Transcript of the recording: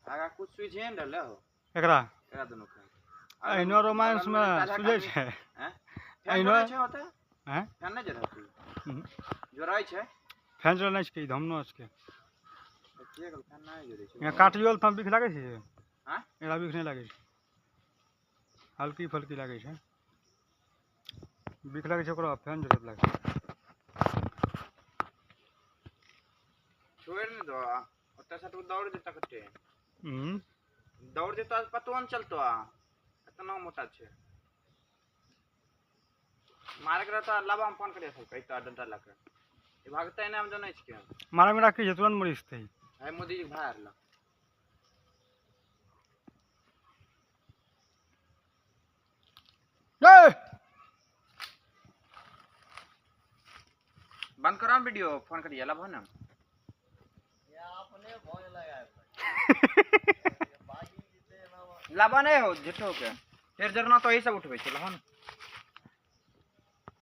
आगा कुछ स्विच है डले हो एकरा एकरा दोनों का एनो रोमांस में सुझे छै हैं एनो छै होते हैं फैन नहीं जरा तू जोराई छै फैन जो नहीं छै धमनो छै के गल फैन नहीं जोरे छै यहाँ काटियो त बिख लागे छै हां एकरा बिख नहीं लागे छै हल्की फल्की लागे छै बिख लागे छै ओकरा फैन जरूरत लागे छोड़ नहीं दो ओते से तू दौड़ देता कते दौड़ देता पतो न चलतो इतना मोटा छै मारे के रहता लाबा हम फोन करे सब कहता डंडा लाके ये भागता है ना हम जानै छियै मारे में राखी तुरंत मरीज थे है मोदी जी भार ला बंद करा वीडियो फोन करिए ला ना लाबा नहीं हो झूठो के फिर जरना तो यही सब उठबे छै ला